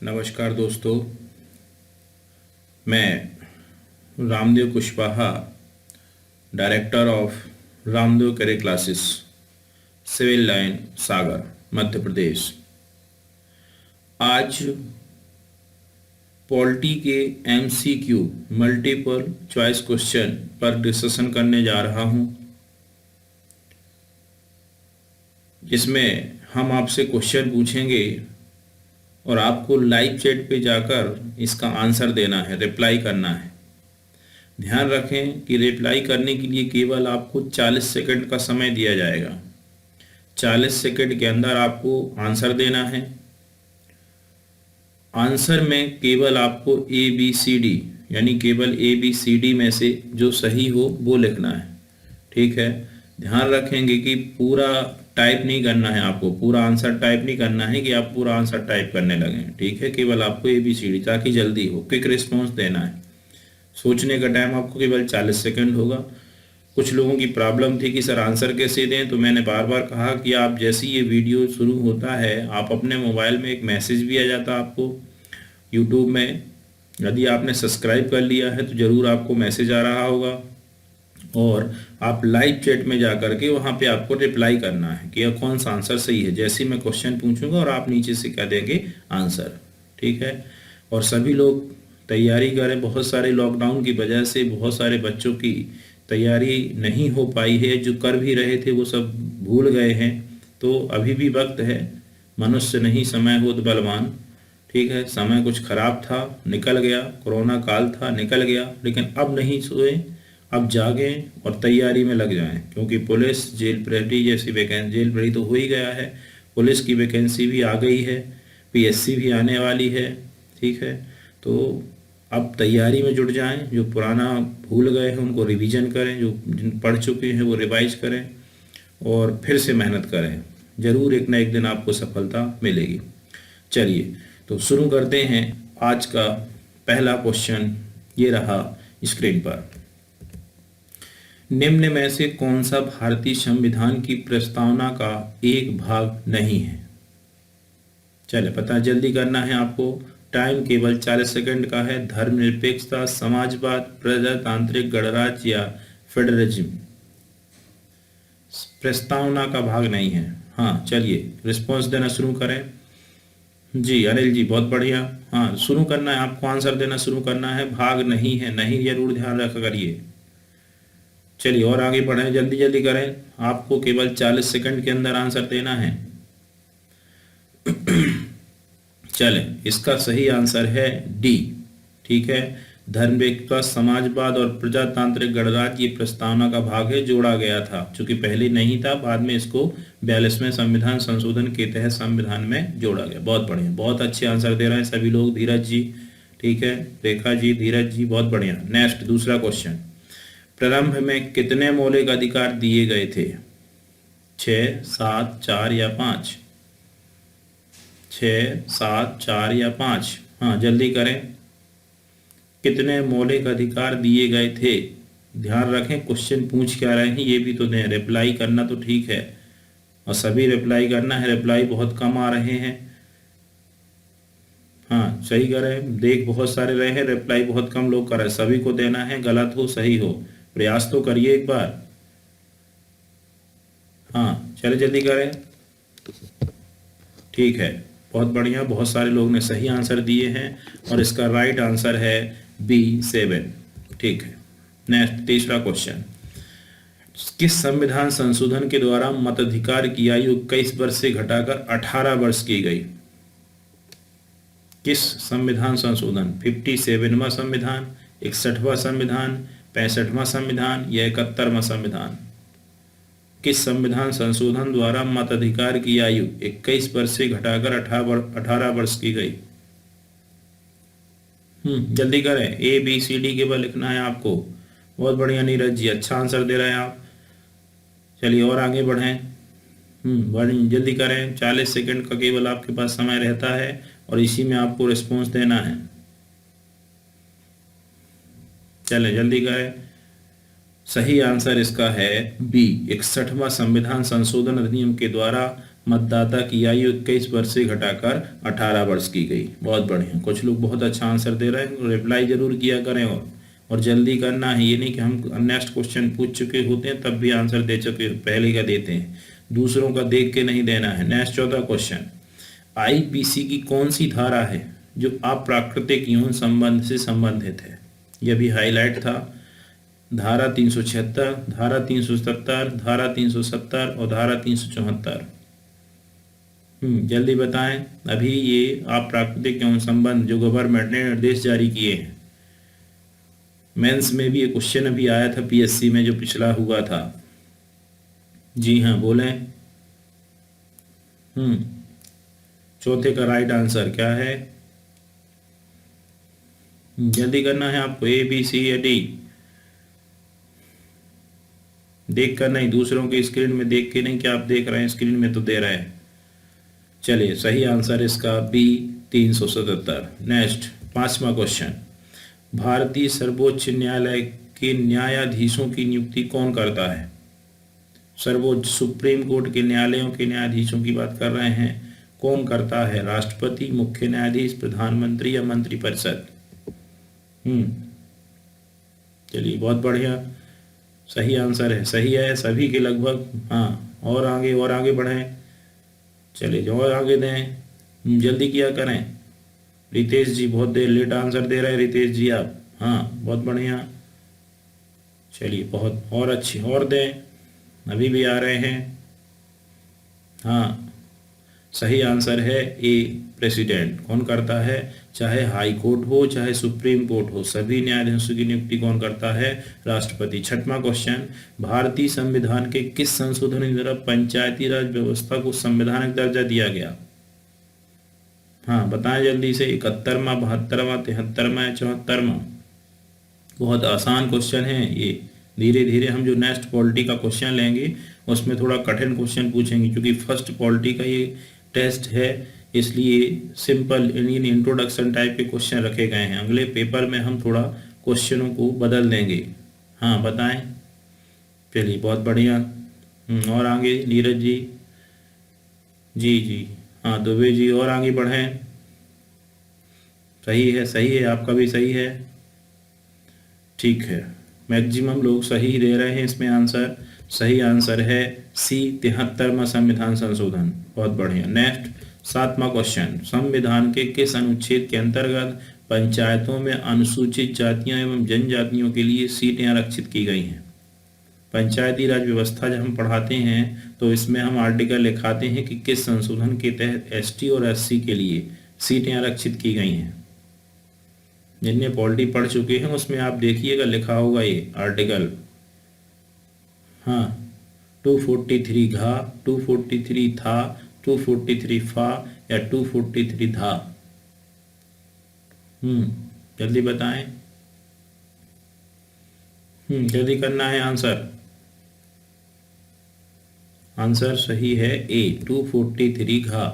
नमस्कार दोस्तों, मैं रामदेव कुशवाहा, डायरेक्टर ऑफ रामदेव करे क्लासेस, सिविल लाइन सागर, मध्य प्रदेश। आज पॉलिटी के एमसीक्यू मल्टीपल चॉइस क्वेश्चन पर डिस्कशन करने जा रहा हूं, जिसमें हम आपसे क्वेश्चन पूछेंगे और आपको लाइव चैट पे जाकर इसका आंसर देना है, रिप्लाई करना है। ध्यान रखें कि रिप्लाई करने के लिए केवल आपको 40 सेकंड का समय दिया जाएगा। 40 सेकंड के अंदर आपको आंसर देना है। आंसर में केवल आपको ABCD यानी केवल ABCD में से जो सही हो वो लिखना है, ठीक है। ध्यान रखेंगे कि पूरा टाइप नहीं करना है, आपको पूरा आंसर टाइप नहीं करना है कि आप पूरा आंसर टाइप करने लगें, ठीक है। केवल आपको ABCD, ताकि जल्दी हो, क्विक रिस्पॉन्स देना है। सोचने का टाइम आपको केवल 40 सेकंड होगा। कुछ लोगों की प्रॉब्लम थी कि सर आंसर कैसे दें, तो मैंने बार बार कहा कि आप जैसे ये वीडियो शुरू होता है, आप अपने मोबाइल में एक मैसेज भी आ जाता है आपको यूट्यूब में। यदि आपने सब्सक्राइब कर लिया है तो ज़रूर आपको मैसेज आ रहा होगा, और आप लाइव चैट में जा कर के वहाँ पे आपको रिप्लाई करना है कि कौन सा आंसर सही है। जैसे ही मैं क्वेश्चन पूछूंगा और आप नीचे से क्या देंगे, आंसर, ठीक है। और सभी लोग तैयारी करें। बहुत सारे लॉकडाउन की वजह से बहुत सारे बच्चों की तैयारी नहीं हो पाई है, जो कर भी रहे थे वो सब भूल गए हैं। तो अभी भी वक्त है, मनुष्य नहीं समय होत बलवान, ठीक है। समय कुछ खराब था, निकल गया, कोरोना काल था, निकल गया, लेकिन अब नहीं सोए, अब जागें और तैयारी में लग जाएं, क्योंकि पुलिस, जेल प्रेटी जैसी वैकेंसी, जेल प्रेटी तो हो ही गया है, पुलिस की वैकेंसी भी आ गई है, PSC भी आने वाली है, ठीक है। तो अब तैयारी में जुट जाएं। जो पुराना भूल गए हैं उनको रिवीजन करें, जो जिन पढ़ चुके हैं वो रिवाइज करें और फिर से मेहनत करें। ज़रूर एक ना एक दिन आपको सफलता मिलेगी। चलिए तो शुरू करते हैं। आज का पहला क्वेश्चन ये रहा स्क्रीन पर। निम्न में से कौन सा भारतीय संविधान की प्रस्तावना का एक भाग नहीं है? चले पता, जल्दी करना है आपको। टाइम केवल 40 सेकंड का है। धर्मनिरपेक्षता, समाजवाद, प्रजातांत्रिक गणराज्य या फेडरलिज्म प्रस्तावना का भाग नहीं है। हाँ, चलिए रिस्पॉन्स देना शुरू करें। जी अनिल जी, बहुत बढ़िया। हाँ, शुरू करना है आपको, आंसर देना शुरू करना है। भाग नहीं है, नहीं जरूर ध्यान रखा करिए। चलिए और आगे बढ़ें, जल्दी जल्दी करें। आपको केवल 40 सेकंड के अंदर आंसर देना है। चलें, इसका सही आंसर है डी, ठीक है। धर्मनिरपेक्षता, समाजवाद और प्रजातांत्रिक गणराज्य प्रस्तावना का भाग है, जोड़ा गया था, चूंकि पहले नहीं था, बाद में इसको 42वें संविधान संशोधन के तहत संविधान में जोड़ा गया। बहुत बढ़िया, बहुत अच्छे आंसर दे रहे हैं सभी लोग। धीरज जी, ठीक है, रेखा जी, धीरज जी, बहुत बढ़िया। नेक्स्ट दूसरा क्वेश्चन। प्रारंभ में कितने मौलिक अधिकार दिए गए थे? 6, 7, 4 या 5? 6, 7, 4 या 5? हाँ, जल्दी करें। कितने मौलिक अधिकार दिए गए थे? ध्यान रखें क्वेश्चन पूछ क्या रहे हैं ये भी तो दें। रिप्लाई करना तो ठीक है, और सभी रिप्लाई करना है। रिप्लाई बहुत कम आ रहे हैं। हाँ, सही करें। देख बहुत सारे रहे हैं, रिप्लाई बहुत कम लोग कर रहे हैं। सभी को देना है, गलत हो सही हो, प्रयास तो करिए एक बार। हाँ, चले जल्दी करें। ठीक है, बहुत बढ़िया, बहुत सारे लोग ने सही आंसर दिए हैं और इसका राइट आंसर है B7, ठीक है। नेक्स्ट तीसरा क्वेश्चन। किस संविधान संशोधन के द्वारा मताधिकार की आयु 21 वर्ष से घटाकर 18 वर्ष की गई? किस संविधान संशोधन? 57वां संविधान, 61वां संविधान, 65वां संविधान या 71वां संविधान? किस संविधान संशोधन द्वारा मताधिकार की आयु 21 वर्ष से घटाकर 18 वर्ष की गई? जल्दी करें। ABCD केवल लिखना है आपको। बहुत बढ़िया नीरज जी, अच्छा आंसर दे रहे हैं आप। चलिए और आगे बढ़ें। बड़ी जल्दी करें। 40 सेकंड का केवल आपके पास समय रहता है और इसी में आपको रिस्पॉन्स देना है। चलें जल्दी करें। सही आंसर इसका है B, 61वां संविधान संशोधन अधिनियम के द्वारा मतदाता की आयु 21 वर्ष से घटाकर 18 वर्ष की गई। बहुत बढ़िया, कुछ लोग बहुत अच्छा आंसर दे रहे हैं, रिप्लाई जरूर किया करें और जल्दी करना है। ये नहीं कि हम नेक्स्ट क्वेश्चन पूछ चुके होते हैं तब भी आंसर दे चुके, पहले का देते हैं, दूसरों का देख के नहीं देना है। नेक्स्ट 14 क्वेश्चन, आईपीसी की कौन सी धारा है जो अप्राकृतिक यौन संबंध से संबंधित है? यह भी हाईलाइट था। धारा 376, धारा 377, धारा 370 और धारा 374। जल्दी बताएं। अभी ये अप्राकृतिक यौन संबंध जो गवर्नमेंट ने निर्देश जारी किए हैं, मेंस में भी ये क्वेश्चन अभी आया था पीएससी में जो पिछला हुआ था। जी हाँ, बोलें। चौथे का राइट आंसर क्या है? जल्दी करना है आपको, ए बी सी या डी। देख कर नहीं, दूसरों के स्क्रीन में देख के नहीं कि आप देख रहे हैं, स्क्रीन में तो दे रहे हैं। चलिए, सही आंसर इसका बी 377। नेक्स्ट 5वां क्वेश्चन, भारतीय सर्वोच्च न्यायालय के न्यायाधीशों की नियुक्ति कौन करता है? सर्वोच्च सुप्रीम कोर्ट के न्यायालयों के न्यायाधीशों की बात कर रहे हैं। कौन करता है? राष्ट्रपति, मुख्य न्यायाधीश, प्रधानमंत्री या मंत्रिपरिषद? चलिए, बहुत बढ़िया, सही आंसर है, सही है सभी के लगभग। हाँ, और आगे बढ़ें। चलिए, जो और आगे दें, जल्दी किया करें। रितेश जी बहुत देर लेट आंसर दे रहे हैं, रितेश जी आप। हाँ, बहुत बढ़िया। चलिए, बहुत और अच्छी, और दें, अभी भी आ रहे हैं। हाँ, सही आंसर है ए, प्रेसिडेंट। कौन करता है? चाहे हाई कोर्ट हो चाहे सुप्रीम कोर्ट हो, सभी न्यायाधीशों की नियुक्ति कौन करता है? राष्ट्रपति। 6वां क्वेश्चन, भारतीय संविधान के किस संशोधन के द्वारा पंचायती राज व्यवस्था को संवैधानिक दर्जा दिया गया? हाँ, बताएं जल्दी से। 71वां, 72वां, 73वां या 74वां? बहुत आसान क्वेश्चन है ये। धीरे धीरे हम जो नेक्स्ट पॉलिटी का क्वेश्चन लेंगे उसमें थोड़ा कठिन क्वेश्चन पूछेंगे, क्योंकि फर्स्ट पॉलिटी का ये टेस्ट है, इसलिए सिंपल इंट्रोडक्शन टाइप के क्वेश्चन रखे गए हैं। अगले पेपर में हम थोड़ा क्वेश्चनों को बदल देंगे। हाँ, बताएं। चलिए, बहुत बढ़िया। और आगे नीरज जी। जी हाँ, दुबे जी, और आगे बढ़ें। सही है, आपका भी सही है। ठीक है, मैक्सिमम लोग सही दे रहे हैं इसमें आंसर। सही आंसर है सी, 73वां संविधान संशोधन। बहुत बढ़िया। नेक्स्ट 7वां क्वेश्चन, संविधान के किस अनुच्छेद के अंतर्गत पंचायतों में अनुसूचित जातियों एवं जनजातियों के लिए सीटें आरक्षित की गई हैं? पंचायती राज व्यवस्था जब हम पढ़ाते हैं तो इसमें हम आर्टिकल लिखाते हैं कि किस संशोधन के तहत एसटी और एससी के लिए सीटें आरक्षित की गई हैं। जिनने पॉलिटी पढ़ चुके हैं उसमें आप देखिएगा लिखा होगा ये आर्टिकल। हाँ, 243 घा, 243 था, 243 फा या 243 था? जल्दी बताएं। जल्दी करना है आंसर। आंसर सही है ए, 243 घा।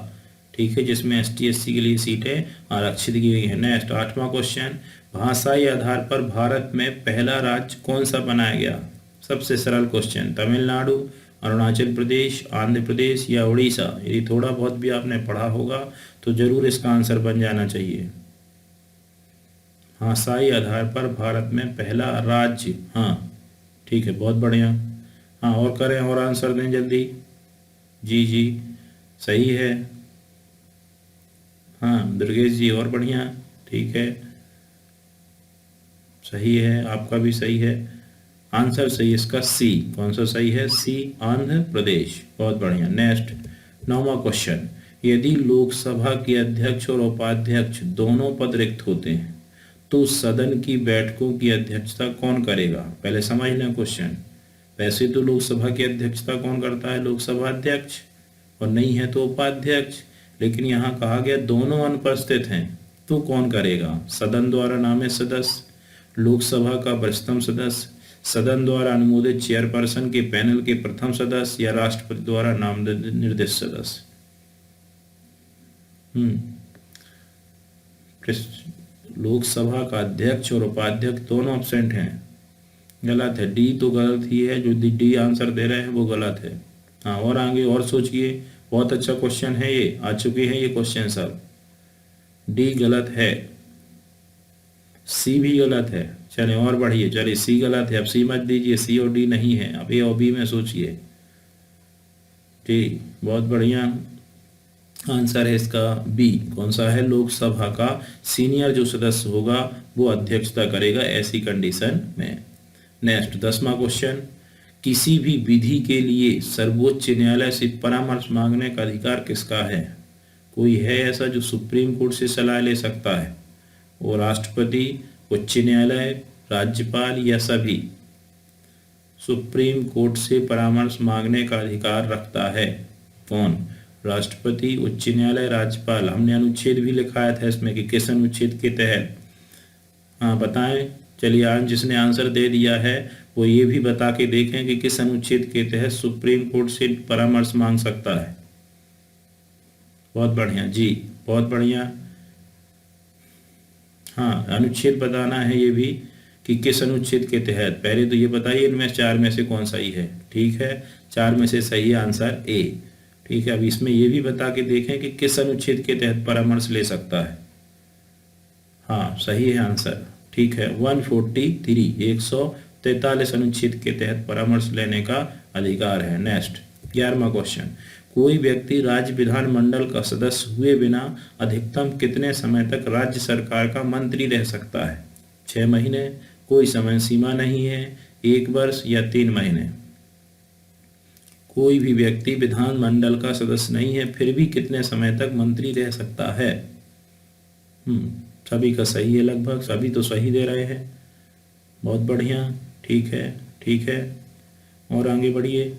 ठीक है, जिसमें एसटी एससी के लिए सीटें आरक्षित की गई है। नेक्स्ट 8वां क्वेश्चन, भाषाई आधार पर भारत में पहला राज्य कौन सा बनाया गया? सबसे सरल क्वेश्चन, तमिलनाडु, अरुणाचल प्रदेश, आंध्र प्रदेश या उड़ीसा? यदि थोड़ा बहुत भी आपने पढ़ा होगा तो जरूर इसका आंसर बन जाना चाहिए। भाषाई आधार पर भारत में पहला राज्य। हाँ, ठीक है, बहुत बढ़िया। हाँ, और करें, और आंसर दें जल्दी। जी सही है। हाँ, दुर्गेश जी, और बढ़िया। ठीक है, सही है, आपका भी सही है। आंसर सही इसका सी। कौन सा सही है? सी, आंध्र प्रदेश। बहुत बढ़िया। नेक्स्ट 9वां क्वेश्चन, यदि लोकसभा के अध्यक्ष और उपाध्यक्ष दोनों पद रिक्त होते हैं तो सदन की बैठकों की अध्यक्षता कौन करेगा? पहले समझना क्वेश्चन। वैसे तो लोकसभा की अध्यक्षता कौन करता है? लोकसभा अध्यक्ष, और नहीं है तो उपाध्यक्ष। लेकिन यहाँ कहा गया दोनों अनुपस्थित हैं तो कौन करेगा? सदन द्वारा नामित सदस्य, लोकसभा का वरिष्ठतम सदस्य, सदन द्वारा अनुमोदित चेयरपर्सन के पैनल के प्रथम सदस्य या राष्ट्रपति द्वारा नामनिर्देशित सदस्य? लोकसभा का अध्यक्ष और उपाध्यक्ष दोनों एब्सेंट हैं। गलत है, डी तो गलत ही है, जो डी आंसर दे रहे हैं वो गलत है। हाँ, और आगे और सोचिए, बहुत अच्छा क्वेश्चन है, ये आ चुके हैं ये क्वेश्चन सब। डी गलत है, सी भी गलत है। चले और बढ़िए, चलिए सी गलत है, अब सी मत दीजिए, सी और डी नहीं है, अब ए और बी में सोचिए। ठीक, बहुत बढ़िया आंसर है इसका बी। कौन सा है? लोकसभा का सीनियर जो सदस्य होगा वो अध्यक्षता करेगा ऐसी कंडीशन में। नेक्स्ट 10वां क्वेश्चन, किसी भी विधि के लिए सर्वोच्च न्यायालय से परामर्श मांगने का अधिकार किसका है? कोई है ऐसा जो सुप्रीम कोर्ट से सलाह ले सकता है? वो राष्ट्रपति, उच्च न्यायालय, राज्यपाल या सभी? सुप्रीम कोर्ट से परामर्श मांगने का अधिकार रखता है कौन? राष्ट्रपति, उच्च न्यायालय, राज्यपाल। हमने अनुच्छेद भी लिखाया था इसमें कि किस अनुच्छेद के तहत। हाँ बताएं। चलिए आज जिसने आंसर दे दिया है वो ये भी बता के देखें कि किस अनुच्छेद के तहत सुप्रीम कोर्ट से परामर्श मांग सकता है। बहुत बढ़िया जी, बहुत बढ़िया। हाँ अनुच्छेद बताना है ये भी कि किस अनुच्छेद के तहत। पहले तो ये बताइए इनमें चार में से कौन सही है। ठीक है, चार में से सही आंसर ए। ठीक है, अब इसमें ये भी बता के देखें कि किस अनुच्छेद के तहत परामर्श ले सकता है। हाँ सही है आंसर। ठीक है, 143 143 अनुच्छेद के तहत परामर्श लेने का अधिकार है। नेक्स्ट 11वां क्वेश्चन, कोई व्यक्ति राज्य विधानमंडल का सदस्य हुए बिना अधिकतम कितने समय तक राज्य सरकार का मंत्री रह सकता है? 6 महीने, कोई समय सीमा नहीं है, 1 वर्ष या 3 महीने? कोई भी व्यक्ति विधानमंडल का सदस्य नहीं है फिर भी कितने समय तक मंत्री रह सकता है? सभी का सही है, लगभग सभी तो सही दे रहे हैं। बहुत बढ़िया, ठीक है ठीक है, और आगे बढ़िए।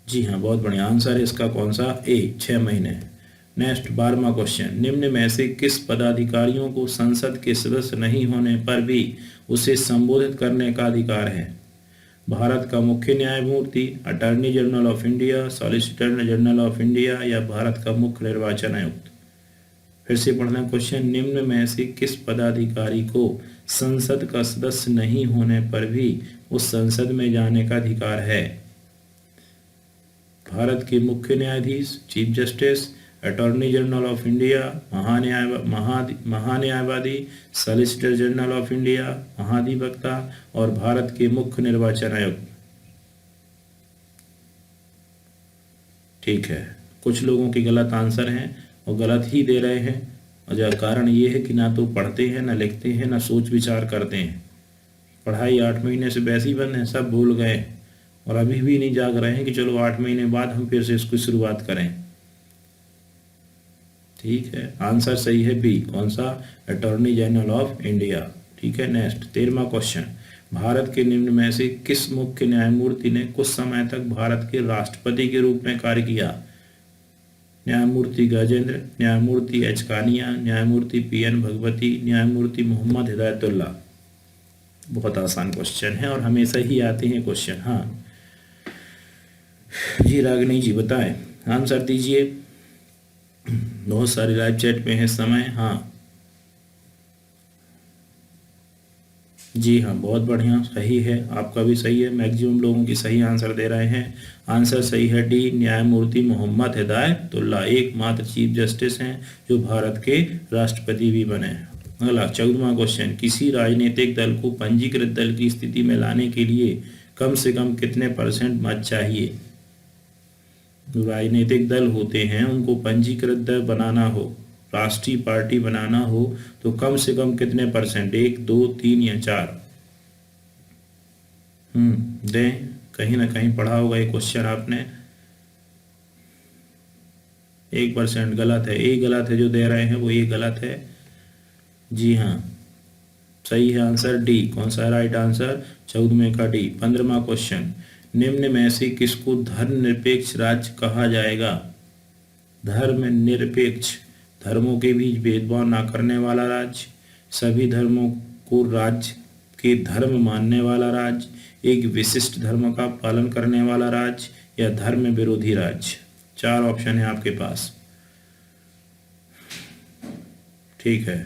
जी हाँ बहुत बढ़िया आंसर है इसका कौन सा? ए, 6 महीने। नेक्स्ट 12वां क्वेश्चन, निम्न में से किस पदाधिकारियों को संसद के सदस्य नहीं होने पर भी उसे संबोधित करने का अधिकार है? भारत का मुख्य न्यायमूर्ति, attorney general of India, solicitor general of India या भारत का मुख्य निर्वाचन आयुक्त? फिर से पढ़ना क्वेश्चन, निम्न में से किस पदाधिकारी को संसद का सदस्य नहीं होने पर भी उस संसद में जाने का अधिकार है? भारत के मुख्य न्यायाधीश, chief justice, attorney general of India, महान्यायवादी, सॉलिसिटर जनरल ऑफ इंडिया, महाधिवक्ता और भारत के मुख्य निर्वाचन आयुक्त। ठीक है, कुछ लोगों के गलत आंसर हैं और गलत ही दे रहे हैं, और जो कारण ये है कि ना तो पढ़ते हैं, ना लिखते हैं, ना सोच विचार करते हैं। पढ़ाई 8 महीने से वैसे ही बंद है, सब भूल गए और अभी भी नहीं जाग रहे हैं कि चलो 8 महीने बाद हम फिर से इसको शुरुआत करें। ठीक है, आंसर सही है बी। कौन सा? Attorney general of India. ठीक है, नेक्स्ट 13वां क्वेश्चन, भारत के निम्न में से किस मुख्य न्यायमूर्ति ने कुछ समय तक भारत के राष्ट्रपति के रूप में कार्य किया? न्यायमूर्ति गजेंद्र, न्यायमूर्ति एच कानिया, न्यायमूर्ति PN भगवती, न्यायमूर्ति मोहम्मद हिदायतुल्ला। बहुत आसान क्वेश्चन है और हमेशा ही आते हैं क्वेश्चन। हाँ जी रागिनी जी बताएं, आंसर दीजिए। बहुत सारे लाइव चैट में है समय। हाँ जी हाँ बहुत बढ़िया, सही है, आपका भी सही है, मैक्सिमम लोगों की सही आंसर दे रहे हैं। आंसर सही है डी, न्यायमूर्ति मोहम्मद हिदायतुल्ला एकमात्र चीफ जस्टिस हैं जो भारत के राष्ट्रपति भी बने। अगला 14वां क्वेश्चन, किसी राजनीतिक दल को पंजीकृत दल की स्थिति में लाने के लिए कम से कम कितने % मत चाहिए? जो राजनीतिक दल होते हैं उनको पंजीकृत दल बनाना हो, राष्ट्रीय पार्टी बनाना हो तो कम से कम कितने %? 1, 2, 3 या 4? दें, कहीं ना कहीं पढ़ा होगा ये क्वेश्चन आपने। 1% गलत है, ए गलत है, जो दे रहे हैं वो ये गलत है। जी हाँ सही है आंसर डी। कौन सा राइट आंसर? 14वें का डी। 15वां क्वेश्चन, निम्न में से किसको धर्मनिरपेक्ष राज्य कहा जाएगा? धर्मनिरपेक्ष, धर्मों के बीच भेदभाव ना करने वाला राज्य, सभी धर्मों को राज्य के धर्म मानने वाला राज्य, एक विशिष्ट धर्म का पालन करने वाला राज्य या धर्म विरोधी राज्य? 4 ऑप्शन है आपके पास। ठीक है,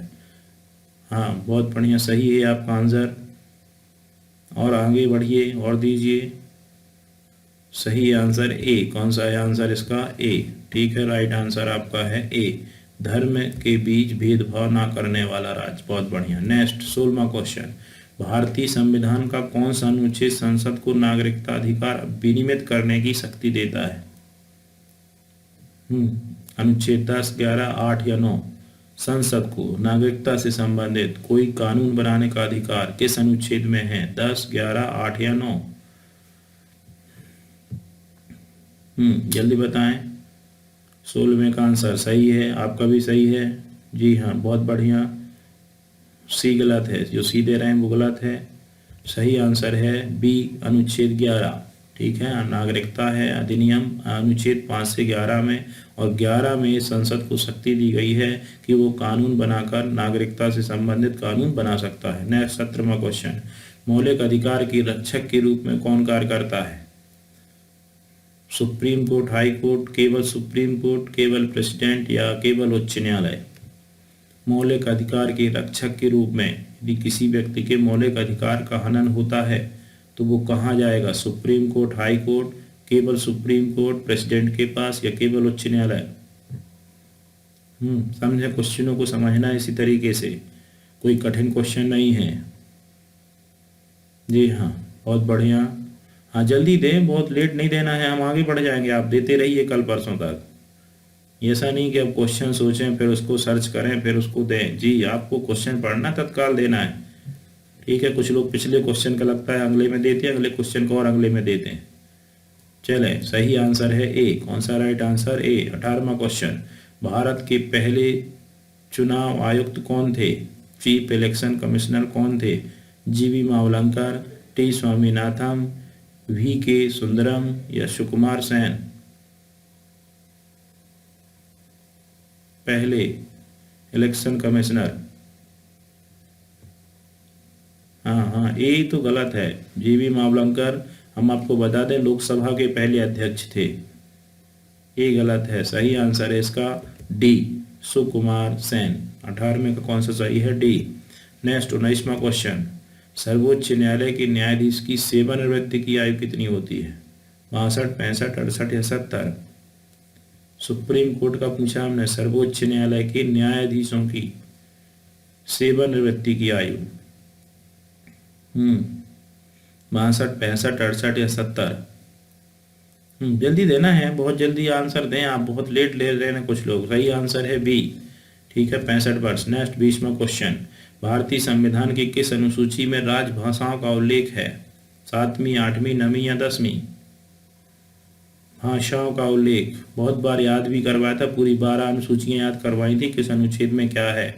हाँ बहुत बढ़िया, सही है आपका आंसर। और आगे बढ़िए और दीजिए। सही आंसर ए। कौन सा है आंसर इसका? ए। ठीक है, राइट आंसर आपका है ए। धर्म के बीच भेदभाव ना करने वाला राज्य। बहुत बढ़िया। नेक्स्ट 16वां क्वेश्चन। भारतीय संविधान का कौन सा अनुच्छेद संसद को नागरिकता अधिकार विनियमित करने की शक्ति देता है? अनुच्छेद 10, 11, 8 या 9। संसद को नागरिकता से संबंधित कोई कानून बनाने का अधिकार किस अनुच्छेद में है? 10, 11, 8 या 9? जल्दी बताएं। 16वें का आंसर सही है, आपका भी सही है। जी हाँ, बहुत बढ़िया। सी गलत है, जो सी दे रहे हैं वो गलत है। सही आंसर है बी, अनुच्छेद 11। ठीक है, नागरिकता है अधिनियम अनुच्छेद 5 से 11 में, और 11 में संसद को शक्ति दी गई है कि वो कानून बनाकर नागरिकता से संबंधित कानून बना सकता है। नेक्स्ट 17वां क्वेश्चन। मौलिक अधिकार की रक्षक के रूप में कौन कार्य करता है? सुप्रीम कोर्ट, हाई कोर्ट, केवल सुप्रीम कोर्ट, केवल प्रेसिडेंट या केवल उच्च न्यायालय? मौलिक अधिकार के रक्षक के रूप में यदि किसी व्यक्ति के मौलिक अधिकार का हनन होता है तो वो कहाँ जाएगा? सुप्रीम कोर्ट, हाई कोर्ट, केवल सुप्रीम कोर्ट, प्रेसिडेंट के पास या केवल उच्च न्यायालय? समझे? क्वेश्चनों को समझना इसी तरीके से, कोई कठिन क्वेश्चन नहीं है। जी हाँ, बहुत बढ़िया। हाँ, जल्दी दें, बहुत लेट नहीं देना है, हम आगे बढ़ जाएंगे। आप देते रहिए कल परसों तक। ऐसा नहीं कि अब क्वेश्चन सोचें फिर उसको सर्च करें फिर उसको दें। जी, आपको क्वेश्चन पढ़ना तत्काल देना है। ठीक है, कुछ लोग पिछले क्वेश्चन का लगता है अगले में देते हैं, अगले क्वेश्चन को और अगले में देते हैं। चले, सही आंसर है ए। कौन सा राइट आंसर? ए। 18वां क्वेश्चन। भारत के पहले चुनाव आयुक्त कौन थे? चीफ इलेक्शन कमिश्नर कौन थे? जीवी मावलंकर, टी स्वामीनाथन, वी के सुंदरम या सुकुमार सेन? पहले इलेक्शन कमिश्नर। हाँ, ए तो गलत है। जीवी मावलंकर, हम आपको बता दें, लोकसभा के पहले अध्यक्ष थे। ए गलत है, सही आंसर है इसका डी, सुकुमार सेन। 18वें का कौन सा सही है? डी। नेक्स्ट 19वां क्वेश्चन। सर्वोच्च न्यायालय के न्यायाधीश की सेवानिवृत्ति की आयु कितनी होती है? 62, 65, 68 या 70? सुप्रीम कोर्ट का पूछा हमने, सर्वोच्च न्यायालय के न्यायाधीशों की सेवानिवृत्ति की आयु 62, 65, 68 या 70? जल्दी देना है, बहुत जल्दी आंसर दें। आप बहुत लेट ले रहे हैं कुछ लोग। सही आंसर है बी। ठीक है, 65 वर्ष। नेक्स्ट 20वां क्वेश्चन। भारतीय संविधान की किस अनुसूची में राजभाषाओं का उल्लेख है? 7वीं, 8वीं, 9वीं या 10वीं? भाषाओं का उल्लेख बहुत बार याद भी करवाया था, पूरी 12 अनुसूचियां याद करवाई थी, किस अनुच्छेद में क्या है।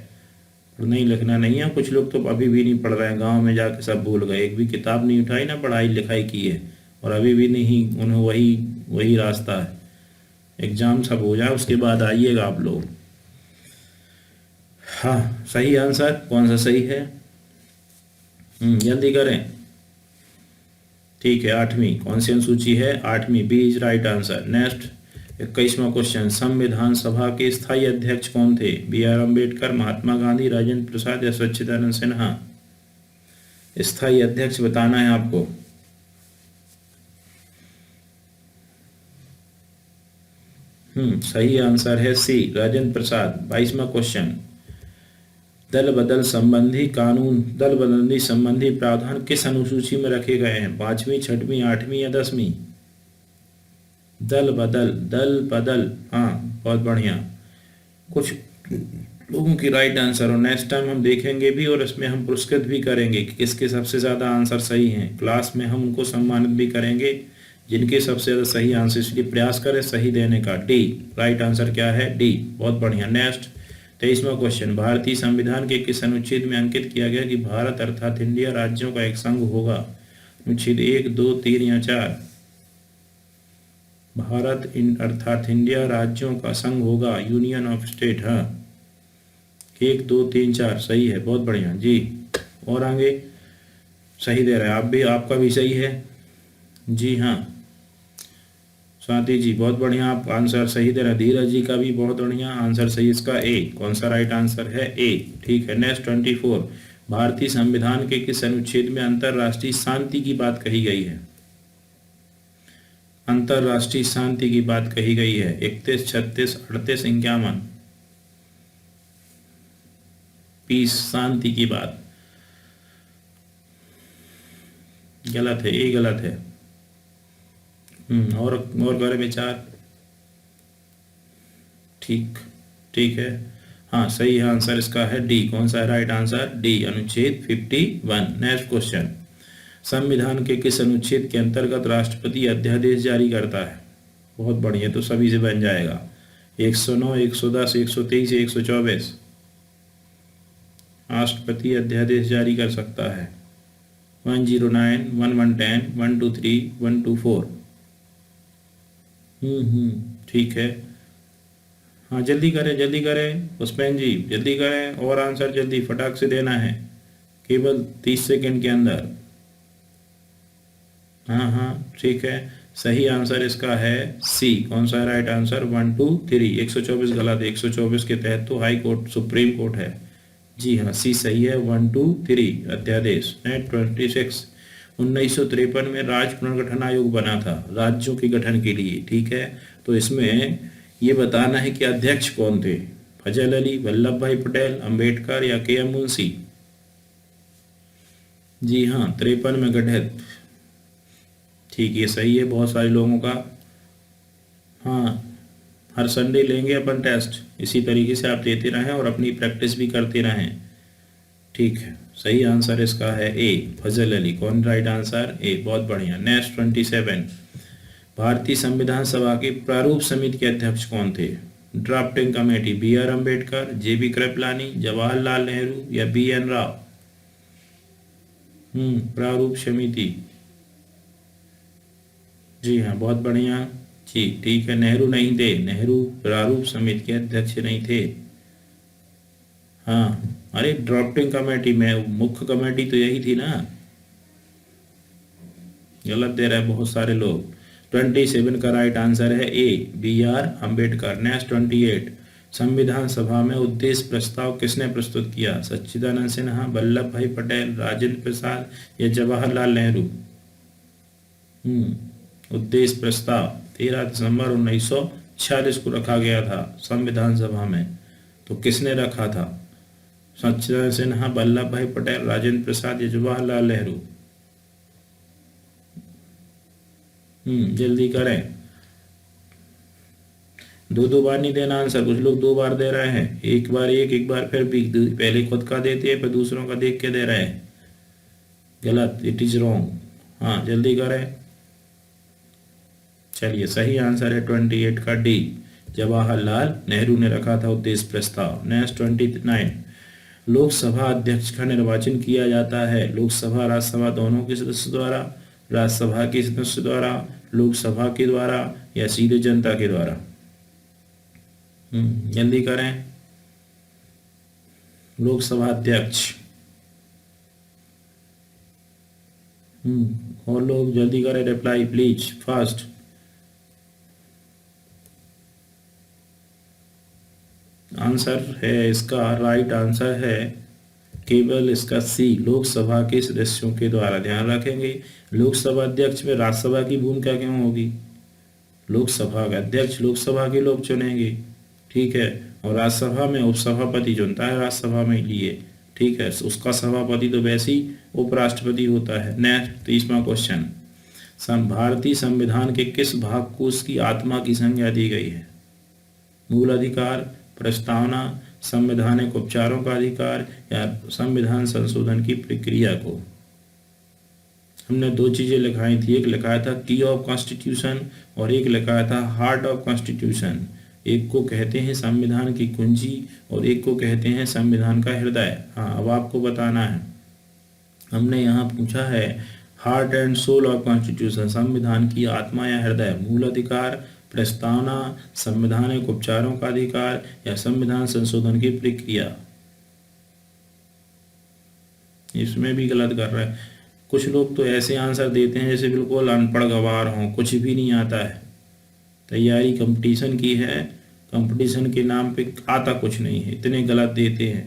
नहीं लिखना नहीं है। कुछ लोग तो अभी भी नहीं पढ़ रहे हैं, गांव में जाके सब भूल गए, एक भी किताब नहीं उठाई ना पढ़ाई लिखाई की है, और अभी भी नहीं, उन्हें वही रास्ता है। एग्जाम सब हो जाए उसके बाद आइएगा आप लोग। हाँ, सही आंसर कौन सा सही है? जल्दी करें। ठीक है, 8वीं। कौन सी अनुसूची है? 8वीं। B is right answer. Next 21वां क्वेश्चन। संविधान सभा के स्थायी अध्यक्ष कौन थे? बी आर अम्बेडकर, महात्मा गांधी, राजेंद्र प्रसाद या सच्चिदानंद सिन्हा? स्थायी अध्यक्ष बताना है आपको। सही आंसर है सी, राजेंद्र प्रसाद। 22वां क्वेश्चन। दल बदल संबंधी प्रावधान किस अनुसूची में रखे गए हैं? 5वीं, 6वीं, 8वीं या 10वीं? दल बदल। हाँ, बहुत बढ़िया। कुछ लोगों की राइट आंसर, और नेक्स्ट टाइम हम देखेंगे भी और इसमें हम पुरस्कृत भी करेंगे कि किसके सबसे ज़्यादा आंसर सही हैं। क्लास में हम उनको सम्मानित भी करेंगे जिनके सबसे ज़्यादा सही आंसर, इसलिए प्रयास करें सही देने का। डी राइट आंसर क्या है? डी। बहुत बढ़िया। नेक्स्ट 23वां क्वेश्चन। भारतीय संविधान के किस अनुच्छेद में अंकित किया गया कि भारत अर्थात इंडिया राज्यों का एक संघ होगा? अनुच्छेद 1, 2, 3 या 4? भारत अर्थात इंडिया राज्यों का संघ होगा, यूनियन ऑफ स्टेट। हाँ, 1, 2, 3, 4 सही है, बहुत बढ़िया जी। और आगे सही दे रहे हैं आप भी, आपका भी सही है। जी हाँ स्वाति जी, बहुत बढ़िया, आप आंसर सही दे रहे हैं। धीरज जी का भी बहुत बढ़िया आंसर सही, इसका ए। कौन सा राइट आंसर है? ए। ठीक है। नेक्स्ट 24। भारतीय संविधान के किस अनुच्छेद में अंतरराष्ट्रीय शांति की बात कही गई है? अंतरराष्ट्रीय शांति की बात कही गई है। 31, 36, 38, 51। पीस, शांति की बात। गलत है, ये गलत है। और करे विचार। ठीक, ठीक है। हाँ, सही आंसर इसका है डी। कौन सा है राइट आंसर? डी, अनुच्छेद 51। नेक्स्ट क्वेश्चन, संविधान के किस अनुच्छेद के अंतर्गत राष्ट्रपति अध्यादेश जारी करता है? बहुत बढ़िया, तो सभी से बन जाएगा। 109, 110, 123, 124। राष्ट्रपति अध्यादेश जारी कर सकता है। 109, 1110, 123, 124। ठीक है। हाँ, जल्दी करें, जल्दी करें पुष्पेन जी, जल्दी करें और आंसर जल्दी फटाक से देना है, केवल 30 सेकंड के अंदर। हाँ, ठीक है। सही आंसर इसका है सी। कौन सा राइट आंसर? 1, 2, 3। 124 गलत है। 124 के तहत तो हाई कोर्ट, सुप्रीम कोर्ट है। जी हाँ, सी सही है। 1, 2, 3 अध्यादेश। 26, 1953 में राज्य पुनर्गठन आयोग बना था राज्यों के गठन के लिए। ठीक है, तो इसमें ये बताना है कि अध्यक्ष कौन थे? फजल अली, वल्लभ भाई पटेल, अंबेडकर या के एम मुंशी? जी हाँ, 53 में गठित। ठीक, ये सही है बहुत सारे लोगों का। हाँ, हर संडे लेंगे अपन टेस्ट, इसी तरीके से आप देते रहें और अपनी प्रैक्टिस भी करते रहें। ठीक है, सही आंसर इसका है ए, फजल अली। कौन राइट आंसर? ए, बहुत बढ़िया। नेक्स्ट 27, भारतीय संविधान सभा के प्रारूप समिति के अध्यक्ष कौन थे? Drafting committee B R Ambedkar, J B Kripalani, Jawaharlal Nehru या बी एन राव? प्रारूप समिति। जी हाँ, बहुत बढ़िया जी, ठीक है। नेहरू नहीं थे, नेहरू प्रारूप समिति के अध्यक्ष नहीं थे। हाँ, अरे ड्राफ्टिंग कमेटी में मुख्य कमेटी तो यही थी ना। गलत दे रहे हैं बहुत सारे लोग। 27 का राइट आंसर है ए, बी आर अम्बेडकर। नेक्स्ट 28, संविधान सभा में उद्देश्य प्रस्ताव किसने प्रस्तुत किया? सच्चिदानंद सिन्हा, वल्लभ भाई पटेल, राजेंद्र प्रसाद या जवाहरलाल नेहरू? उद्देश्य प्रस्ताव 13 दिसंबर 1946 को रखा गया था संविधान सभा में। तो किसने रखा था? सच्चिदानंद सिन्हा, वल्लभ भाई पटेल, राजेंद्र प्रसाद या जवाहरलाल नेहरू? जल्दी करें। दो बार नहीं देना आंसर, कुछ लोग 2 बार दे रहे हैं। एक बार एक बार फिर भी। पहले खुद का देते हैं फिर दूसरों का देख के दे रहे हैं। गलत, इट इज रॉन्ग। हाँ, जल्दी करें। चलिए, सही आंसर है 28 का डी, जवाहरलाल नेहरू ने रखा था उद्देश्य प्रस्ताव। नेक्स्ट 29, लोकसभा अध्यक्ष का निर्वाचन किया जाता है लोकसभा राज्यसभा दोनों के सदस्यों द्वारा, राज्यसभा के सदस्यों द्वारा, लोकसभा के द्वारा या सीधे जनता के द्वारा? जल्दी करें। लोकसभा अध्यक्ष। और लोग जल्दी करें, रिप्लाई प्लीज फास्ट। आंसर है इसका राइट आंसर है केवल इसका सी, लोकसभा के सदस्यों के द्वारा। ध्यान रखेंगे, लोकसभा अध्यक्ष में राज्यसभा की भूमिका क्यों होगी? लोकसभा का अध्यक्ष लोकसभा के लोग चुनेंगे। ठीक है, और राज्यसभा में उपसभापति चुनता है राज्यसभा में लिए। ठीक है, उसका सभापति तो वैसे ही उपराष्ट्रपति होता है। नेक्स्ट 30वां क्वेश्चन, भारतीय संविधान के किस भाग को उसकी आत्मा की संज्ञा दी गई है? मूल अधिकार, प्रस्तावना, संवैधानिक उपचारों का अधिकार या संविधान संशोधन की प्रक्रिया को? हमने 2 चीजें लिखाई थी, एक लिखाया था की ऑफ कॉन्स्टिट्यूशन और एक लिखाया था हार्ट ऑफ कॉन्स्टिट्यूशन। एक को कहते हैं संविधान की कुंजी और एक को कहते हैं संविधान का हृदय। हाँ, अब आपको बताना है। हमने यहाँ पूछा है heart and soul of constitution, संविधान की आत्मा या हृदय, मूल अधिकार, प्रस्तावना, संवैधानिक उपचारों का अधिकार या संविधान संशोधन की प्रक्रिया? इसमें भी गलत कर रहे हैं कुछ लोग, तो ऐसे आंसर देते हैं जैसे बिल्कुल अनपढ़ गवार हों, कुछ भी नहीं आता है। तैयारी कंपटीशन की है, कंपटीशन के नाम पे आता कुछ नहीं है, इतने गलत देते हैं।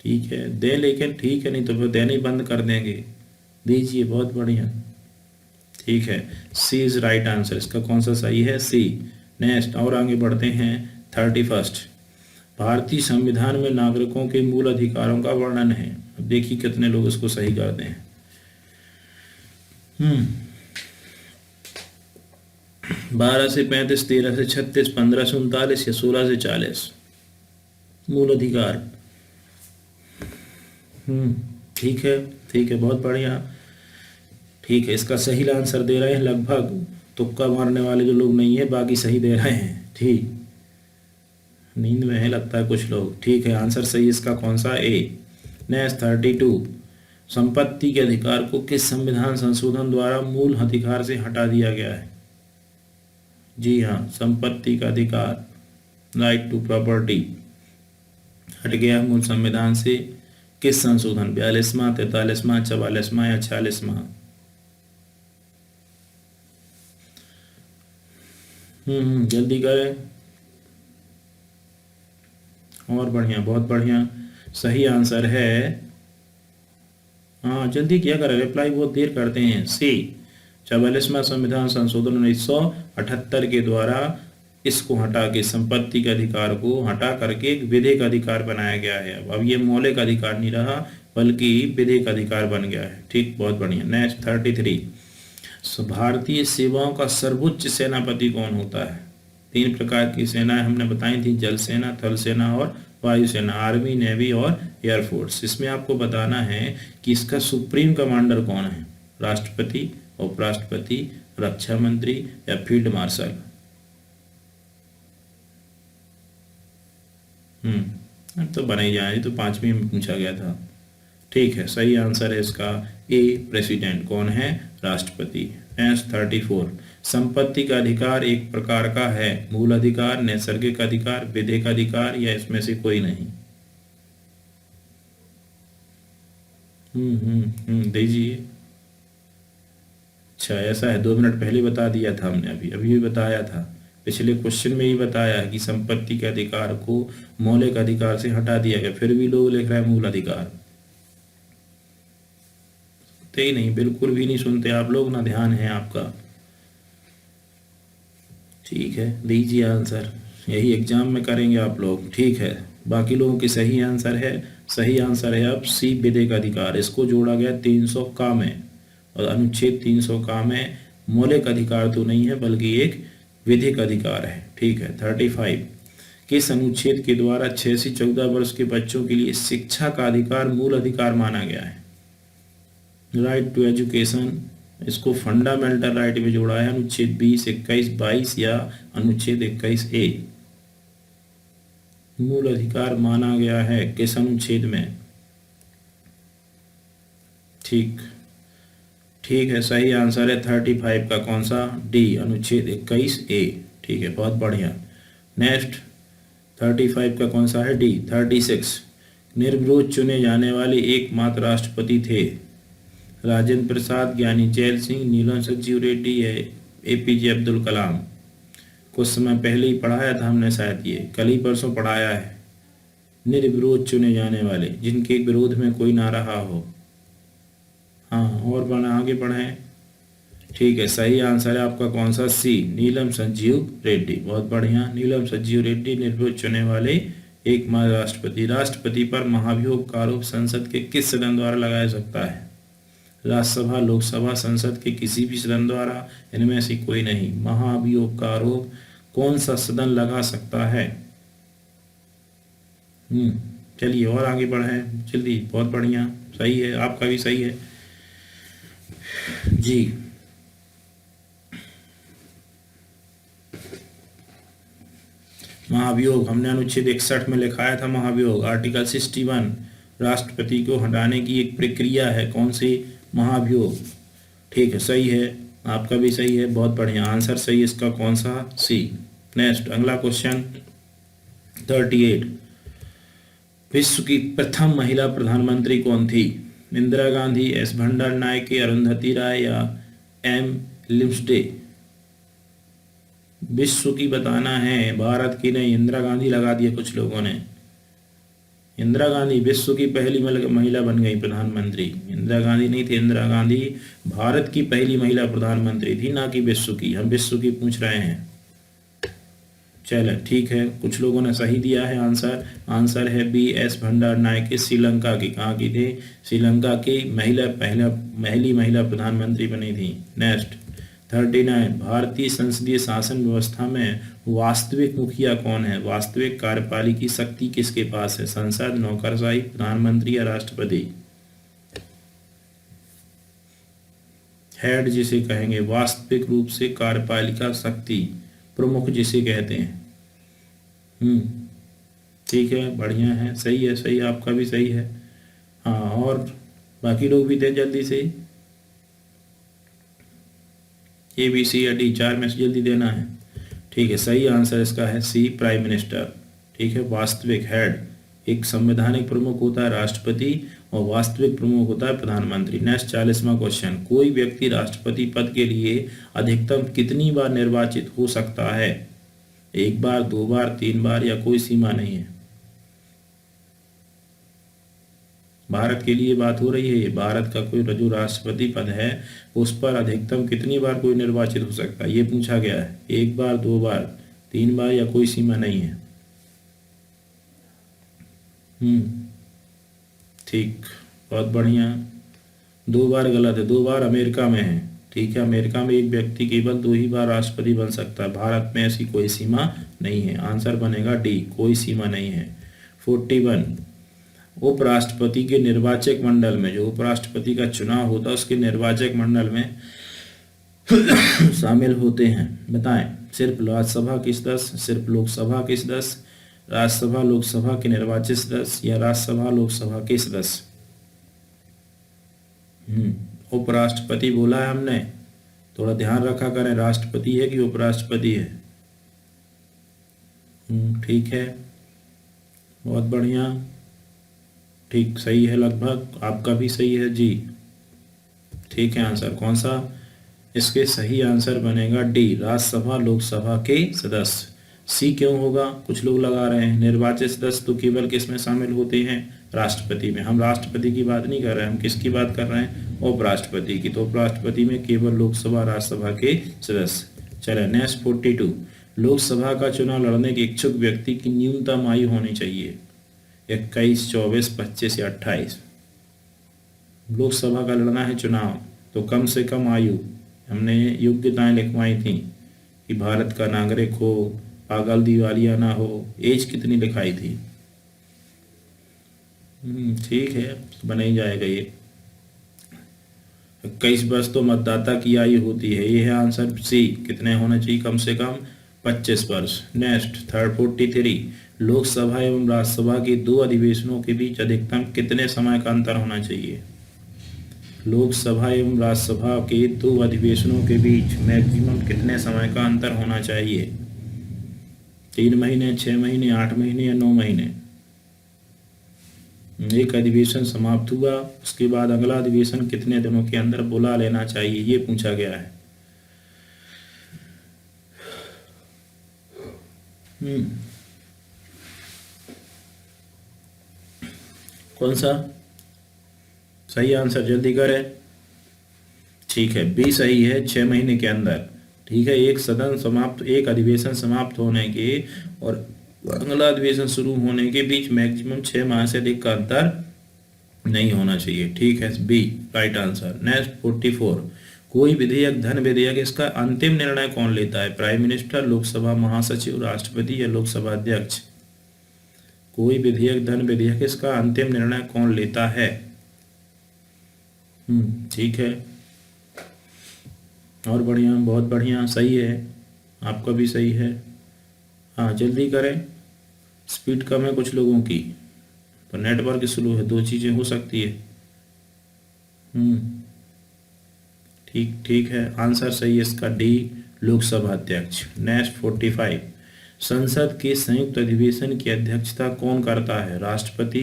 ठीक है, दे लेकिन ठीक है, नहीं तो फिर देने बंद कर देंगे। दीजिए, बहुत बढ़िया। ठीक है, सी इज राइट आंसर। इसका कौन सा सही है? सी। नेक्स्ट और आगे बढ़ते हैं। 31, भारतीय संविधान में नागरिकों के मूल अधिकारों का वर्णन है। अब देखिए कितने लोग इसको सही करते हैं। 12 से 35, 13 से 36, 15 से 39 या 16 से 40 मूल अधिकार। ठीक है, ठीक है, बहुत बढ़िया। ठीक है, इसका सही आंसर दे रहे हैं लगभग, तुक्का मारने वाले जो लोग नहीं है बाकी सही दे रहे हैं। ठीक, नींद में है लगता है कुछ लोग। ठीक है, आंसर सही इसका कौन सा? ए। नेक्स्ट 32, संपत्ति के अधिकार को किस संविधान संशोधन द्वारा मूल अधिकार से हटा दिया गया है? जी हाँ, संपत्ति का अधिकार, राइट टू प्रॉपर्टी, हट गया मूल संविधान से। किस संशोधन? 42वां, 43वां, 44वां या 46वां? जल्दी करें। और बढ़िया, बहुत बढ़िया, सही आंसर है। हाँ जल्दी किया करें, रिप्लाई बहुत देर करते हैं। सी, 44वां संविधान संशोधन 1978 के द्वारा इसको हटा के, संपत्ति के अधिकार को हटा करके एक विधिक अधिकार बनाया गया है। अब ये मौलिक अधिकार नहीं रहा बल्कि विधिक अधिकार बन गया है। ठीक, बहुत बढ़िया। नेक्स्ट 33, भारतीय सेवाओं का सर्वोच्च सेनापति कौन होता है? 3 प्रकार की सेनाएं हमने बताई थी, जल सेना, थल सेना और वायुसेना, आर्मी, नेवी और एयरफोर्स। इसमें आपको बताना है कि इसका सुप्रीम कमांडर कौन है? राष्ट्रपति, उपराष्ट्रपति, रक्षा मंत्री या फील्ड मार्शल? अब तो बना ही जाए, तो 5वीं में पूछा गया था। ठीक है, सही आंसर है इसका ए, प्रेसिडेंट। कौन है? राष्ट्रपति। नेक्स्ट 34, संपत्ति का अधिकार एक प्रकार का है, मूल अधिकार, नैसर्गिक अधिकार, विधिक अधिकार या इसमें से कोई नहीं? दीजिए। अच्छा, ऐसा है, 2 मिनट पहले बता दिया था हमने, अभी अभी भी बताया था, पिछले क्वेश्चन में ही बताया है कि संपत्ति के अधिकार को मौलिक अधिकार से हटा दिया गया, फिर भी लोग लिख रहे हैं मूल अधिकार। सुनते ही नहीं, बिल्कुल भी नहीं सुनते आप लोग, ना ध्यान है आपका। ठीक है, दीजिए आंसर, यही एग्जाम में करेंगे आप लोग। ठीक है, बाकी लोगों की सही आंसर है, सही आंसर है अब सी, विधिक अधिकार। इसको जोड़ा गया 300 का में, और अनुच्छेद 300 का में मौलिक अधिकार तो नहीं है बल्कि एक विधिक अधिकार है। ठीक है, 35, किस अनुच्छेद के द्वारा 6 से 14 वर्ष के बच्चों के लिए शिक्षा का अधिकार मूल अधिकार माना गया है? राइट टू एजुकेशन, इसको फंडामेंटल राइट में जोड़ा है, अनुच्छेद 20, 21, 22 या अनुच्छेद 21A मूल अधिकार माना गया है किस अनुच्छेद में? ठीक, ठीक है, सही आंसर है 35 का कौन सा? डी, अनुच्छेद 21A। ठीक है, बहुत बढ़िया। नेक्स्ट 35 का कौन सा है? डी। 36, निर्विरोध चुने जाने वाले एकमात्र राष्ट्रपति थे? राजेंद्र प्रसाद, ज्ञानी जैल सिंह, नीलम संजीव रेड्डी या APJ अब्दुल कलाम? कुछ समय पहले ही पढ़ाया था हमने, शायद ये कल ही परसों पढ़ाया है। निर्विरोध चुने जाने वाले, जिनके विरोध में कोई ना रहा हो। हाँ, और बना आगे बढ़े। ठीक है, सही आंसर है आपका कौन सा? सी, नीलम संजीव रेड्डी। बहुत बढ़िया, नीलम संजीव रेड्डी निर्विरोध चुने वाले एकमात्र राष्ट्रपति। राष्ट्रपति पर महाभियोग का आरोप संसद के किस सदन द्वारा लगाया सकता है? राज्यसभा, लोकसभा, संसद के किसी भी सदन द्वारा, इनमें से कोई नहीं। महाभियोग का आरोप कौन सा सदन लगा सकता है? चलिए और आगे बढ़े जल्दी। बहुत बढ़िया, सही है, आपका भी सही है जी। महाभियोग हमने अनुच्छेद 61 में लिखाया था। महाभियोग आर्टिकल 61 राष्ट्रपति को हटाने की एक प्रक्रिया है। कौन सी? महाभियोग। ठीक है, सही है, आपका भी सही है, बहुत बढ़िया, आंसर सही है इसका कौन सा? सी। नेक्स्ट अगला क्वेश्चन 38, विश्व की प्रथम महिला प्रधानमंत्री कौन थी? इंदिरा गांधी, एस भंडार नायके, अरुंधति राय या एम लिम्सडे? विश्व की बताना है, भारत की नहीं। इंदिरा गांधी लगा दिया कुछ लोगों ने। इंदिरा गांधी विश्व की पहली महिला बन गई प्रधानमंत्री। इंदिरा गांधी नहीं थी, इंदिरा गांधी भारत की पहली महिला प्रधानमंत्री थी, ना कि विश्व की। हम विश्व की पूछ रहे हैं। चलो ठीक है, कुछ लोगों ने सही दिया है आंसर। आंसर है बी एस भंडार नायक के श्रीलंका की। कहाँ की थे? श्रीलंका की पहली महिला प्रधानमंत्री बनी थी। नेक्स्ट 39, भारतीय संसदीय शासन व्यवस्था में वास्तविक मुखिया कौन है? वास्तविक कार्यपालिकी शक्ति किसके पास है? संसद, नौकरशाही, प्रधानमंत्री या राष्ट्रपति? हेड जिसे कहेंगे, वास्तविक रूप से कार्यपालिका शक्ति, प्रमुख जिसे कहते हैं। ठीक है, बढ़िया है, सही है, सही, आपका भी सही है। हाँ, और बाकी लोग भी दें जल्दी से। ए बी सी या डी, चार में से जल्दी देना है। ठीक है, सही आंसर इसका है सी, प्राइम मिनिस्टर। ठीक है, वास्तविक हेड, एक संवैधानिक प्रमुख होता है राष्ट्रपति और वास्तविक प्रमुख होता है प्रधानमंत्री। नेक्स्ट 40वां क्वेश्चन, कोई व्यक्ति राष्ट्रपति पद के लिए अधिकतम कितनी बार निर्वाचित हो सकता है? एक बार, दो बार, तीन बार या कोई सीमा नहीं है? भारत के लिए बात हो रही है। भारत का कोई जो राष्ट्रपति पद है उस पर अधिकतम कितनी बार कोई निर्वाचित हो सकता है, ये पूछा गया है। एक बार, दो बार, तीन बार या कोई सीमा नहीं है? ठीक, बहुत बढ़िया। दो बार गलत है, दो बार अमेरिका में है। ठीक है, अमेरिका में एक व्यक्ति केवल दो ही बार राष्ट्रपति बन सकता है। भारत में ऐसी कोई सीमा नहीं है। आंसर बनेगा डी, कोई सीमा नहीं है। 41, उपराष्ट्रपति के निर्वाचक मंडल में, जो उपराष्ट्रपति का चुनाव होता है उसके निर्वाचक मंडल में शामिल होते हैं, बताएं। सिर्फ राज्यसभा के सदस्य, सिर्फ लोकसभा के सदस्य, राज्यसभा लोकसभा के निर्वाचित सदस्य या राज्यसभा लोकसभा के सदस्य? उपराष्ट्रपति बोला है हमने, थोड़ा ध्यान रखा करें, राष्ट्रपति है कि उपराष्ट्रपति है। ठीक है, बहुत बढ़िया। ठीक, सही है लगभग, आपका भी सही है जी। ठीक है, आंसर कौन सा? इसके सही आंसर बनेगा डी, राज्यसभा लोकसभा के सदस्य। सी क्यों होगा? कुछ लोग लगा रहे हैं निर्वाचित सदस्य तो केवल किस में शामिल होते हैं? राष्ट्रपति में। हम राष्ट्रपति की बात नहीं कर रहे हैं, हम किसकी बात कर रहे हैं? उपराष्ट्रपति की। तो उपराष्ट्रपति में केवल लोकसभा राज्यसभा के सदस्य। चले नेक्स्ट 42, लोकसभा का चुनाव लड़ने के इच्छुक व्यक्ति की न्यूनतम आयु होनी चाहिए? 21, 24, 25 या 28? लोकसभा का लड़ना है चुनाव तो कम से कम आयु, हमने योग्यताएं लिखवाई थी कि भारत का नागरिक हो, पागल दिवालिया ना हो। एज कितनी लिखाई थी? ठीक है, बना ही जाएगा ये। 21 वर्ष तो मतदाता की आयु होती है, ये है आंसर सी। कितने होना चाहिए? कम से कम 25 वर्ष। नेक्स्ट 43, लोकसभा एवं राज्यसभा के दो अधिवेशनों के बीच अधिकतम कितने समय का अंतर होना चाहिए? लोकसभा एवं राज्यसभा के दो अधिवेशनों के बीच मैक्सिमम कितने समय का अंतर होना चाहिए? 3 महीने, 6 महीने, 8 महीने या 9 महीने? एक अधिवेशन समाप्त हुआ, उसके बाद अगला अधिवेशन कितने दिनों के अंदर बुला लेना चाहिए, ये पूछा गया है। कौन सा सही आंसर? जल्दी करें। ठीक है, बी सही है, 6 महीने के अंदर। ठीक है, एक अधिवेशन समाप्त होने के और अगला अधिवेशन शुरू होने के बीच मैक्सिमम 6 माह से अधिक का अंतर नहीं होना चाहिए। ठीक है, बी राइट आंसर। नेक्स्ट 44, कोई विधेयक, धन विधेयक, इसका अंतिम निर्णय कौन लेता है? प्राइम मिनिस्टर, लोकसभा महासचिव, राष्ट्रपति या लोकसभा अध्यक्ष? कोई विधेयक, धन विधेयक, इसका अंतिम निर्णय कौन लेता है? ठीक है, और बढ़िया, बहुत बढ़िया, सही है, आपका भी सही है। हाँ, जल्दी करें, स्पीड कम है कुछ लोगों की, तो नेटवर्क स्लो है, दो चीज़ें हो सकती है। ठीक ठीक है, आंसर सही है इसका डी, लोकसभा अध्यक्ष। नेक्स्ट 45, संसद के संयुक्त अधिवेशन की अध्यक्षता कौन करता है? राष्ट्रपति,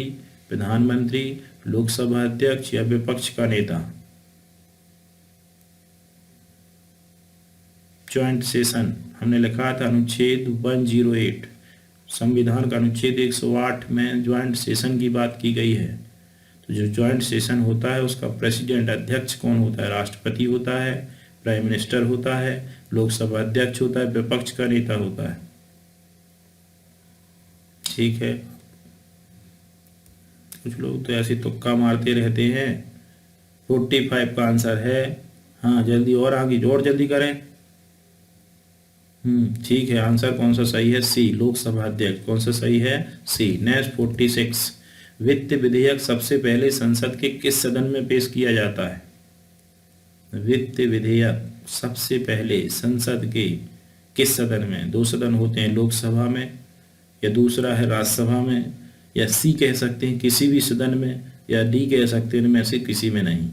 प्रधानमंत्री, लोकसभा अध्यक्ष या विपक्ष का नेता? ज्वाइंट सेशन हमने लिखा था अनुच्छेद 108, संविधान का अनुच्छेद 108 में ज्वाइंट सेशन की बात की गई है। तो जो ज्वाइंट सेशन होता है उसका प्रेसिडेंट अध्यक्ष कौन होता है? राष्ट्रपति होता है, प्राइम मिनिस्टर होता है, लोकसभा अध्यक्ष होता है, विपक्ष का नेता होता है। ठीक है, कुछ लोग तो ऐसे तुक्का मारते रहते हैं। 45 का आंसर है। हाँ जल्दी और आगे और जल्दी करें। ठीक है, आंसर कौन सा सही है? सी, लोकसभा अध्यक्ष। कौन सा सही है? सी। नेक्स्ट 46, वित्त विधेयक सबसे पहले संसद के किस सदन में पेश किया जाता है? वित्त विधेयक सबसे पहले संसद के किस सदन में? दो सदन होते हैं, लोकसभा में या दूसरा है राज्यसभा में, या सी कह सकते हैं किसी भी सदन में, या डी कह सकते हैं इनमें से किसी में नहीं।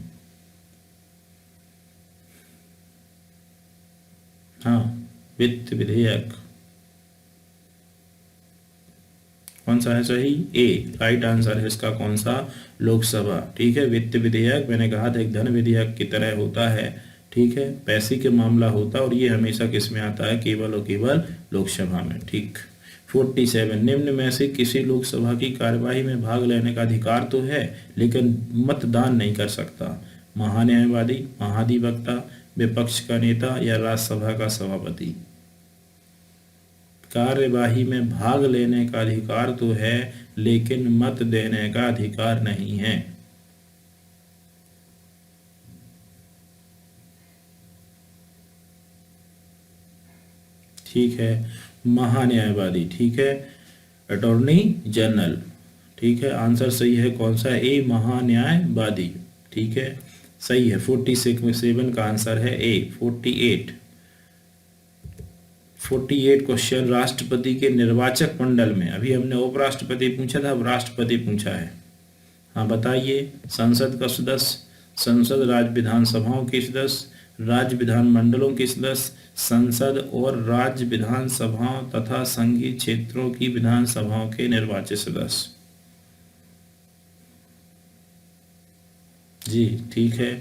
हाँ, वित्त विधेयक कौन सा है सही? ए, राइट आंसर है इसका कौन सा? लोकसभा। ठीक है, वित्त विधेयक मैंने कहा था एक धन विधेयक की तरह होता है। ठीक है, पैसे के मामला होता है और ये हमेशा किस में आता है? केवल और केवल लोकसभा में। ठीक। 47, निम्न में से किसी लोकसभा की कार्यवाही में भाग लेने का अधिकार तो है लेकिन मतदान नहीं कर सकता? महान्यायवादी, महाधिवक्ता, विपक्ष का नेता या राज्यसभा का सभापति? कार्यवाही में भाग लेने का अधिकार तो है लेकिन मत देने का अधिकार नहीं है। ठीक है, महान्यायवादी। ठीक है, अटॉर्नी जनरल। ठीक है, आंसर सही है कौन सा? ए, महान्यायवादी। ठीक है, सही है। 47 का आंसर है ए। 48 क्वेश्चन, राष्ट्रपति के निर्वाचक मंडल में, अभी हमने उपराष्ट्रपति पूछा था, अब राष्ट्रपति पूछा है। हाँ बताइए, संसद का सदस्य, संसद राज्य विधानसभाओं के सदस्य, राज्य विधान मंडलों के सदस्य, संसद और राज्य विधानसभाओं तथा संघीय क्षेत्रों की विधानसभाओं के निर्वाचित सदस्य। जी ठीक है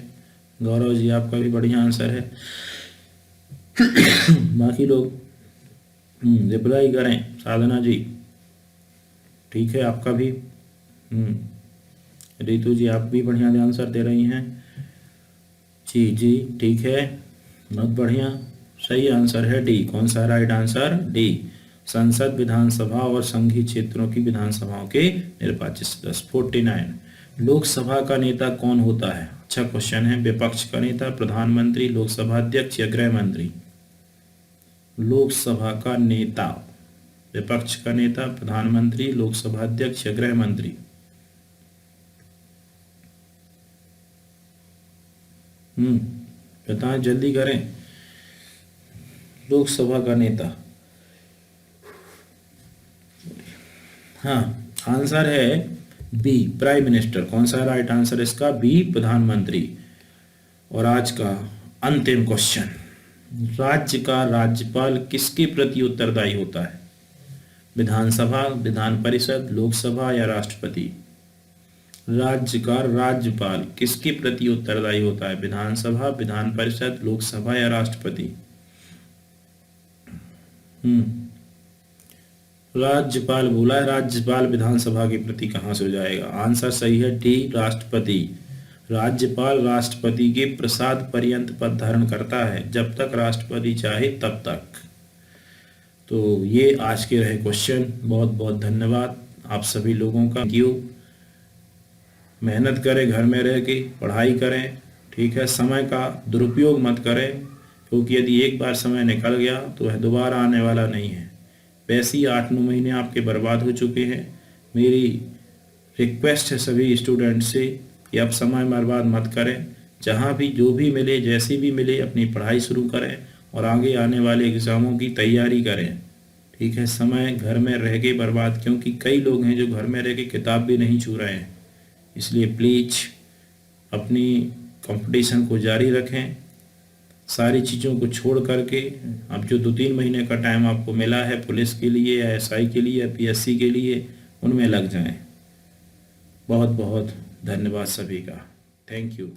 गौरव जी, आपका भी बढ़िया आंसर है। बाकी लोग रिप्लाई करें। साधना जी ठीक है, आपका भी। रितु जी आप भी बढ़िया आंसर दे रही हैं। जी जी ठीक है, बहुत बढ़िया। सही आंसर है डी। कौन सा राइट आंसर? डी, संसद, विधानसभा और संघीय क्षेत्रों की विधानसभाओं के निर्वाचित सदस्य। 49, लोकसभा का नेता कौन होता है? अच्छा क्वेश्चन है। विपक्ष का नेता, प्रधानमंत्री, लोकसभा अध्यक्ष या गृह मंत्री? लोकसभा का नेता, विपक्ष का नेता, प्रधानमंत्री, लोकसभा अध्यक्ष या गृह मंत्री? बताएं, जल्दी करें। लोकसभा का नेता, हाँ आंसर है बी, प्राइम मिनिस्टर। कौन सा राइट आंसर इसका? बी, प्रधानमंत्री। और आज का अंतिम क्वेश्चन, राज्य का राज्यपाल किसके प्रति उत्तरदायी होता है? विधानसभा, विधान परिषद, लोकसभा या राष्ट्रपति? राज्य का राज्यपाल किसके प्रति उत्तरदायी होता है? विधानसभा, विधान परिषद, लोकसभा या राष्ट्रपति? राज्यपाल बोला है, राज्यपाल विधानसभा के प्रति कहां से हो जाएगा? आंसर सही है डी, राष्ट्रपति। राज्यपाल राष्ट्रपति के प्रसाद पर्यंत पद धारण करता है, जब तक राष्ट्रपति चाहे तब तक। तो ये आज के रहे क्वेश्चन। बहुत बहुत धन्यवाद आप सभी लोगों का। मेहनत करें, घर में रह के पढ़ाई करें। ठीक है, समय का दुरुपयोग मत करें, क्योंकि यदि एक बार समय निकल गया तो वह दोबारा आने वाला नहीं है। वैसे ही 8-9 महीने आपके बर्बाद हो चुके हैं। मेरी रिक्वेस्ट है सभी स्टूडेंट से कि आप समय बर्बाद मत करें। जहाँ भी जो भी मिले, जैसे भी मिले, अपनी पढ़ाई शुरू करें और आगे आने वाले एग्ज़ामों की तैयारी करें। ठीक है, समय घर में रह के बर्बाद, क्योंकि कई लोग हैं जो घर में रह के किताब भी नहीं छू रहे हैं। इसलिए प्लीज़ अपनी कंपटीशन को जारी रखें। सारी चीज़ों को छोड़ करके अब जो 2-3 महीने का टाइम आपको मिला है पुलिस के लिए या एसआई के लिए या पीएससी के लिए, उनमें लग जाएं। बहुत बहुत धन्यवाद सभी का। Thank you.